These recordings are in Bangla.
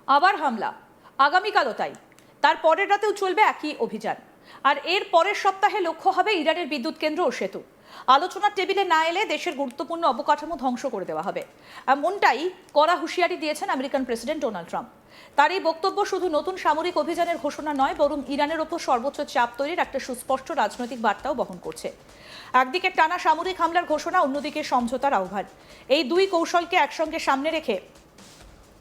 আবার হামলা, আগামীকালও তাই। তার পরের রাতেও চলবে একই অভিযান। আর এর পরের সপ্তাহে লক্ষ্য হবে ইরানের বিদ্যুৎ কেন্দ্র ও সেতু। আলোচনার টেবিলে না এলে দেশের গুরুত্বপূর্ণ অবকাঠামো ধ্বংস করে দেওয়া হবে, এমনটাই কড়া হুঁশিয়ারি দিয়েছেন আমেরিকান প্রেসিডেন্ট ডোনাল্ড ট্রাম্প। তার এই বক্তব্য শুধু নতুন সামরিক অভিযানের ঘোষণা নয়, বরং ইরানের ওপর সর্বোচ্চ চাপ তৈরির একটা সুস্পষ্ট রাজনৈতিক বার্তাও বহন করছে। একদিকে টানা সামরিক হামলার ঘোষণা, অন্যদিকে সমঝোতার আহ্বান। এই দুই কৌশলকে একসঙ্গে সামনে রেখে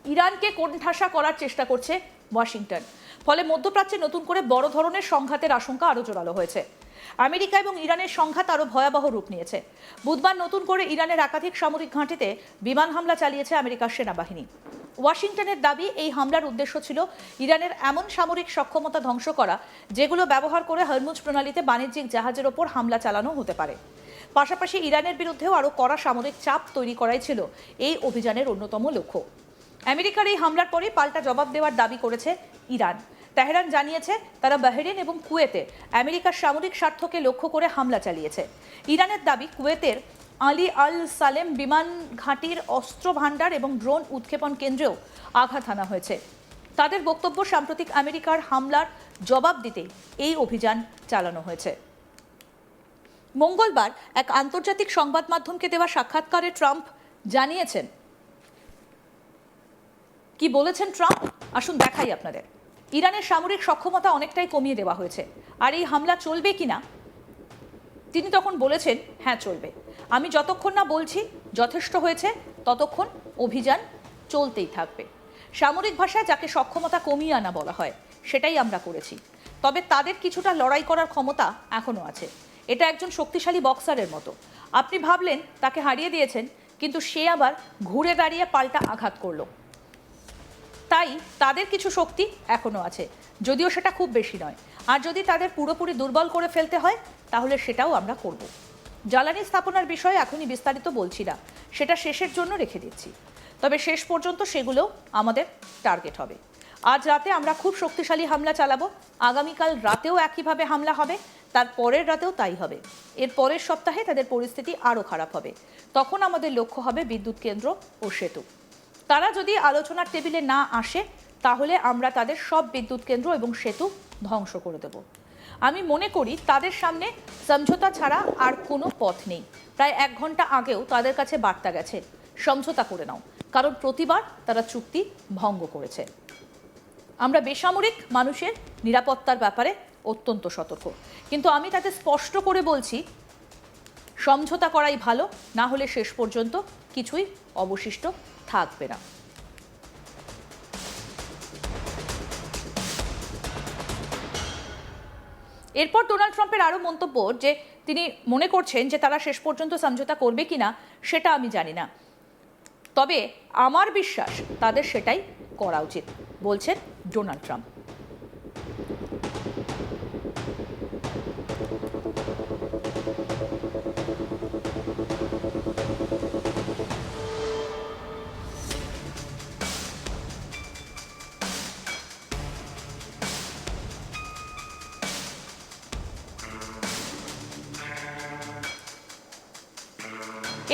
ইরানকে কোণঠাসা করার চেষ্টা করছে ওয়াশিংটন। ফলে মধ্যপ্রাচ্যে নতুন করে বড় ধরনের সংঘাতের আশঙ্কা আরও জোরালো হয়েছে। আমেরিকা এবং ইরানের সংঘাত আরও ভয়াবহ রূপ নিয়েছে। বুধবার নতুন করে ইরানের একাধিক সামরিক ঘাঁটিতে বিমান হামলা চালিয়েছে আমেরিকার সেনাবাহিনী। ওয়াশিংটনের দাবি, এই হামলার উদ্দেশ্য ছিল ইরানের এমন সামরিক সক্ষমতা ধ্বংস করা যেগুলো ব্যবহার করে হরমুজ প্রণালীতে বাণিজ্যিক জাহাজের ওপর হামলা চালানো হতে পারে। পাশাপাশি ইরানের বিরুদ্ধেও আরও কড়া সামরিক চাপ তৈরি করাই ছিল এই অভিযানের অন্যতম লক্ষ্য। আমেরিকার এই হামলার পরে পাল্টা জবাব দেওয়ার দাবি করেছে ইরান। তেহরান জানিয়েছে তারা বাহরেইন এবং কুয়েতে আমেরিকার সামরিক স্বার্থকে লক্ষ্য করে হামলা চালিয়েছে। ইরানের দাবি, কুয়েতের আলী আল সালেম বিমান ঘাঁটির অস্ত্র ভাণ্ডার এবং ড্রোন উৎক্ষেপণ কেন্দ্রেও আঘাত হানা হয়েছে। তাদের বক্তব্য, সাম্প্রতিক আমেরিকার হামলার জবাব দিতেই এই অভিযান চালানো হয়েছে। মঙ্গলবার এক আন্তর্জাতিক সংবাদ মাধ্যমকে দেওয়া সাক্ষাৎকারে ট্রাম্প জানিয়েছেন, কি বলেছেন ট্রাম্প আসুন দেখাই আপনাদের। ইরানের সামরিক সক্ষমতা অনেকটাই কমিয়ে দেওয়া হয়েছে, আর এই হামলা চলবে কিনা তিনি তখন বলেছেন, হ্যাঁ চলবে। আমি যতক্ষণ না বলছি যথেষ্ট হয়েছে ততক্ষণ অভিযান চলতেই থাকবে। সামরিক ভাষায় যাকে সক্ষমতা কমিয়ে আনা বলা হয় সেটাই আমরা করেছি। তবে তাদের কিছুটা লড়াই করার ক্ষমতা এখনো আছে। এটা একজন শক্তিশালী বক্সারের মতো। আপনি ভাবলেন তাকে হারিয়ে দিয়েছেন, কিন্তু সে আবার ঘুরে দাঁড়িয়ে পাল্টা আঘাত করলো। তাই তাদের কিছু শক্তি এখনো আছে, যদিও সেটা খুব বেশি নয়। আর যদি তাদের পুরোপুরি দুর্বল করে ফেলতে হয় তাহলে সেটাও আমরা করব। জ্বালানি স্থাপনার বিষয়ে এখনই বিস্তারিত বলছি না, সেটা শেষের জন্য রেখে দিচ্ছি। তবে শেষ পর্যন্ত সেগুলো আমাদের টার্গেট হবে। আজ রাতে আমরা খুব শক্তিশালী হামলা চালাবো, আগামীকাল রাতেও একইভাবে হামলা হবে, তার পরের রাতেও তাই হবে। এর পরের সপ্তাহে তাদের পরিস্থিতি আরও খারাপ হবে। তখন আমাদের লক্ষ্য হবে বিদ্যুৎ কেন্দ্র ও সেতু। তারা যদি আলোচনার টেবিলে না আসে তাহলে আমরা তাদের সব বিদ্যুৎ কেন্দ্র এবং সেতু ধ্বংস করে দেব। আমি মনে করি তাদের সামনে সমঝোতা ছাড়া আর কোনো পথ নেই। প্রায় 1 ঘন্টা আগেও তাদের কাছে বার্তা গেছে, সমঝোতা করে নাও, কারণ প্রতিবার তারা চুক্তি ভঙ্গ করেছে। আমরা বেসামরিক মানুষের নিরাপত্তার ব্যাপারে অত্যন্ত সতর্ক, কিন্তু আমি তাদের স্পষ্ট করে বলছি, সমঝোতা করাই ভালো, না হলে শেষ পর্যন্ত কিছুই অবশিষ্ট থাকবে না। এরপর ডোনাল্ড ট্রাম্পের আরও মন্তব্য, যে তিনি মনে করছেন যে তারা শেষ পর্যন্ত সমঝোতা করবে কিনা সেটা আমি জানি না, তবে আমার বিশ্বাস তাদের সেটাই করা উচিত, বলছেন ডোনাল্ড ট্রাম্প।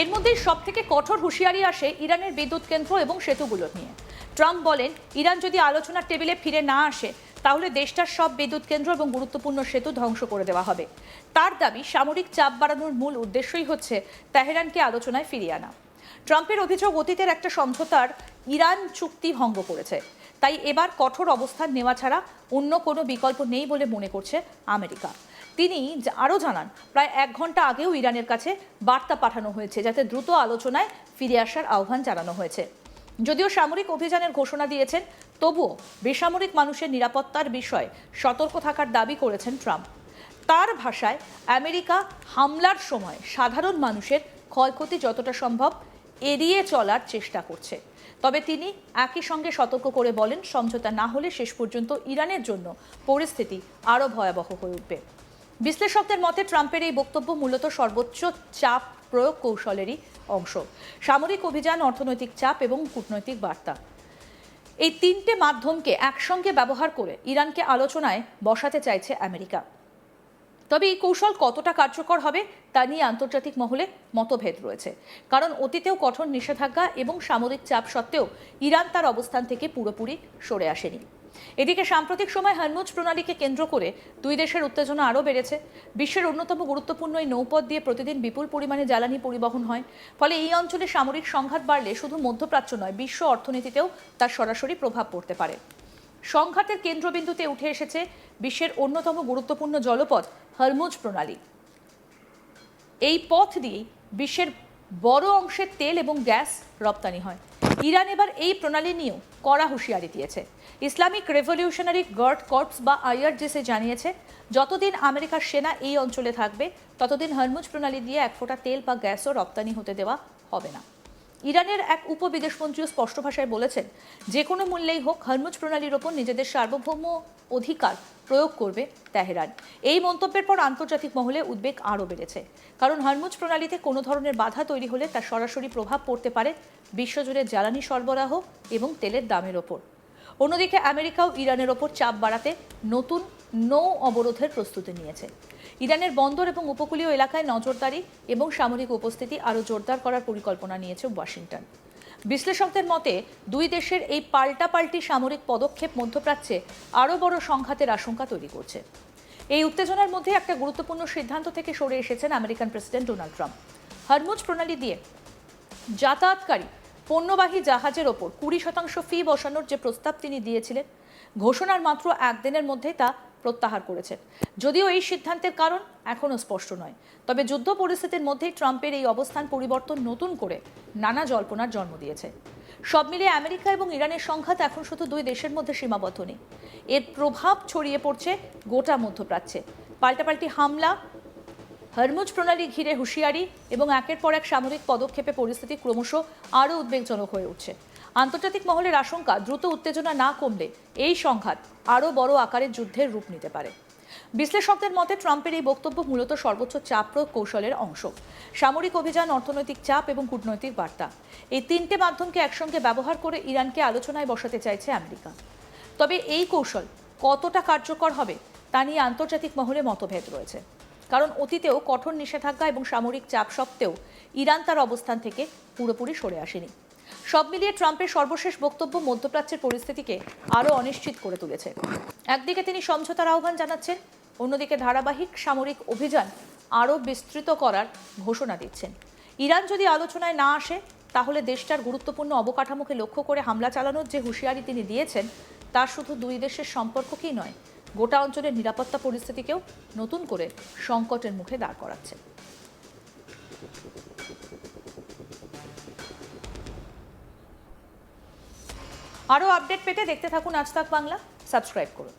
এর মধ্যে সবথেকে কঠোর হুঁশিয়ারি আসে ইরানের বিদ্যুৎ কেন্দ্র এবং সেতুগুলো নিয়ে। ট্রাম্প বলেন, ইরান যদি আলোচনার টেবিলে ফিরে না আসে তাহলে দেশটার সব বিদ্যুৎ কেন্দ্র এবং গুরুত্বপূর্ণ সেতু ধ্বংস করে দেওয়া হবে। তার দাবি, সামরিক চাপ বাড়ানোর মূল উদ্দেশ্যই হচ্ছে তেহরানকে আলোচনায় ফিরিয়ে আনা। ট্রাম্পের অভিযোগ, অতীতের একটা সমঝোতার ইরান চুক্তি ভঙ্গ করেছে, তাই এবার কঠোর অবস্থান নেওয়া ছাড়া অন্য কোনো বিকল্প নেই বলে মনে করছে আমেরিকা। তিনি আরও জানান, প্রায় 1 ঘন্টা আগেও ইরানের কাছে বার্তা পাঠানো হয়েছে যাতে দ্রুত আলোচনায় ফিরে আসার আহ্বান জানানো হয়েছে। যদিও সামরিক অভিযানের ঘোষণা দিয়েছেন, তবুও বেসামরিক মানুষের নিরাপত্তার বিষয়ে সতর্ক থাকার দাবি করেছেন ট্রাম্প। তার ভাষায়, আমেরিকা হামলার সময় সাধারণ মানুষের ক্ষয়ক্ষতি যতটা সম্ভব এড়িয়ে চলার চেষ্টা করছে। তবে তিনি একই সঙ্গে সতর্ক করে বলেন, সমঝোতা না হলে শেষ পর্যন্ত ইরানের জন্য পরিস্থিতি আরও ভয়াবহ হয়ে উঠবে। বিশ্লেষকদের মতে ট্রাম্পের এই বক্তব্য মূলত সর্বোচ্চ চাপ প্রয়োগ কৌশলেরই অংশ। সামরিক অভিযান, অর্থনৈতিক চাপ এবং কূটনৈতিক বার্তা, এই 3টে মাধ্যমকে একসঙ্গে ব্যবহার করে ইরানকে আলোচনায় বসাতে চাইছে আমেরিকা। তবে এই কৌশল কতটা কার্যকর হবে তা নিয়ে আন্তর্জাতিক মহলে মতভেদ রয়েছে, কারণ অতীতেও কঠোর নিষেধাজ্ঞা এবং সামরিক চাপ সত্ত্বেও ইরান তার অবস্থান থেকে পুরোপুরি সরে আসেনি। এদিকে সাম্প্রতিক সময় হরমুজ প্রণালীকে কেন্দ্র করে দুই দেশের উত্তেজনা আরও বেড়েছে। বিশ্বের অন্যতম গুরুত্বপূর্ণ এই নৌপথ দিয়ে প্রতিদিন বিপুল পরিমাণে জ্বালানি পরিবহন হয়। ফলে এই অঞ্চলে সামরিক সংঘাত বাড়লে শুধু মধ্যপ্রাচ্য নয়, বিশ্ব অর্থনীতিতেও তার সরাসরি প্রভাব পড়তে পারে। সংঘাতের কেন্দ্রবিন্দুতে উঠে এসেছে বিশ্বের অন্যতম গুরুত্বপূর্ণ জলপথ হরমুজ প্রণালী। এই পথ দিয়েই বিশ্বের বড় অংশের তেল এবং গ্যাস রপ্তানি হয়। ইরান এবার এই প্রণালী নিয়েও কড়া হুঁশিয়ারি দিয়েছে। ইসলামিক রেভলিউশনারি গার্ড কর্পস বা আইআরজিসি জানিয়েছে, যতদিন আমেরিকার সেনা এই অঞ্চলে থাকবে ততদিন হরমুজ প্রণালী দিয়ে এক ফোঁটা তেল বা গ্যাসও রপ্তানি হতে দেওয়া হবে না। ইরানের এক উপবিদেশমন্ত্রীও স্পষ্ট ভাষায় বলেছেন, যে কোনো মূল্যেই হোক হরমুজ প্রণালীর ওপর নিজেদের সার্বভৌম অধিকার প্রয়োগ করবে তেহরান। এই মন্তব্যের পর আন্তর্জাতিক মহলে উদ্বেগ আরও বেড়েছে, কারণ হরমুজ প্রণালীতে কোনো ধরনের বাধা তৈরি হলে তার সরাসরি প্রভাব পড়তে পারে বিশ্বজুড়ে জ্বালানি সরবরাহ এবং তেলের দামের ওপর। অন্যদিকে আমেরিকাও ইরানের ওপর চাপ বাড়াতে নতুন নৌ অবরোধের প্রস্তুতি নিয়েছে। ইরানের বন্দর এবং উপকূলীয় এলাকায় নজরদারি এবং সামরিক উপস্থিতি আরও জোরদার করার পরিকল্পনা নিয়েছে ওয়াশিংটন। বিশ্লেষকদের মতে দুই দেশের এই পাল্টাপাল্টি সামরিক পদক্ষেপ মধ্যপ্রাচ্যে আরও বড় সংঘাতের আশঙ্কা তৈরি করছে। এই উত্তেজনার মধ্যে একটা গুরুত্বপূর্ণ সিদ্ধান্ত থেকে সরে এসেছেন American president Donald Trump. Hormuz প্রণালী দিয়ে যাতায়াতকারী পণ্যবাহী জাহাজের ওপর 20% ফি বসানোর যে প্রস্তাব তিনি দিয়েছিলেন, ঘোষণার মাত্র একদিনের মধ্যেই তা প্রত্যাহার করেছেন। যদিও এই সিদ্ধান্তের কারণ এখনও স্পষ্ট নয়, তবে যুদ্ধ পরিস্থিতির মধ্যেই ট্রাম্পের এই অবস্থান পরিবর্তন নতুন করে নানা জল্পনার জন্ম দিয়েছে। সব মিলিয়ে আমেরিকা এবং ইরানের সংঘাত এখন শুধু দুই দেশের মধ্যে সীমাবদ্ধ নেই, এর প্রভাব ছড়িয়ে পড়ছে গোটা মধ্যপ্রাচ্যে। পাল্টাপাল্টি হামলা, হরমুজ প্রণালী ঘিরে হুঁশিয়ারি এবং একের পর এক সামরিক পদক্ষেপে পরিস্থিতি ক্রমশ আরও উদ্বেগজনক হয়ে উঠছে। আন্তর্জাতিক মহলের আশঙ্কা, দ্রুত উত্তেজনা না কমলে এই সংঘাত আরও বড় আকারের যুদ্ধের রূপ নিতে পারে। বিশ্লেষকদের মতে ট্রাম্পের এই বক্তব্য মূলত সর্বোচ্চ চাপ প্রয়োগ কৌশলের অংশ। সামরিক অভিযান, অর্থনৈতিক চাপ এবং কূটনৈতিক বার্তা, এই তিনটে মাধ্যমকে একসঙ্গে ব্যবহার করে ইরানকে আলোচনায় বসাতে চাইছে আমেরিকা। তবে এই কৌশল কতটা কার্যকর হবে তা নিয়ে আন্তর্জাতিক মহলে মতভেদ রয়েছে, কারণ অতীতেও কঠোর নিষেধাজ্ঞা এবং সামরিক চাপ সত্ত্বেও ইরান তার অবস্থান থেকে পুরোপুরি সরে আসেনি। সব মিলিয়ে ট্রাম্পের সর্বশেষ বক্তব্য মধ্যপ্রাচ্যের পরিস্থিতিকে আরও অনিশ্চিত করে তুলেছে। একদিকে তিনি সমঝোতার আহ্বান জানাচ্ছেন, অন্যদিকে ধারাবাহিক সামরিক অভিযান আরও বিস্তৃত করার ঘোষণা দিচ্ছেন। ইরান যদি আলোচনায় না আসে, তাহলে দেশটার গুরুত্বপূর্ণ অবকাঠামোকে লক্ষ্য করে হামলা চালানোর যে হুঁশিয়ারি তিনি দিয়েছেন, তা শুধু দুই দেশের সম্পর্ককেই নয়, গোটা অঞ্চলের নিরাপত্তা পরিস্থিতিকেও নতুন করে সংকটের মুখে দাঁড় করাচ্ছে। আরও আপডেট পেতে দেখতে থাকুন আজ তাক বাংলা, সাবস্ক্রাইব করুন।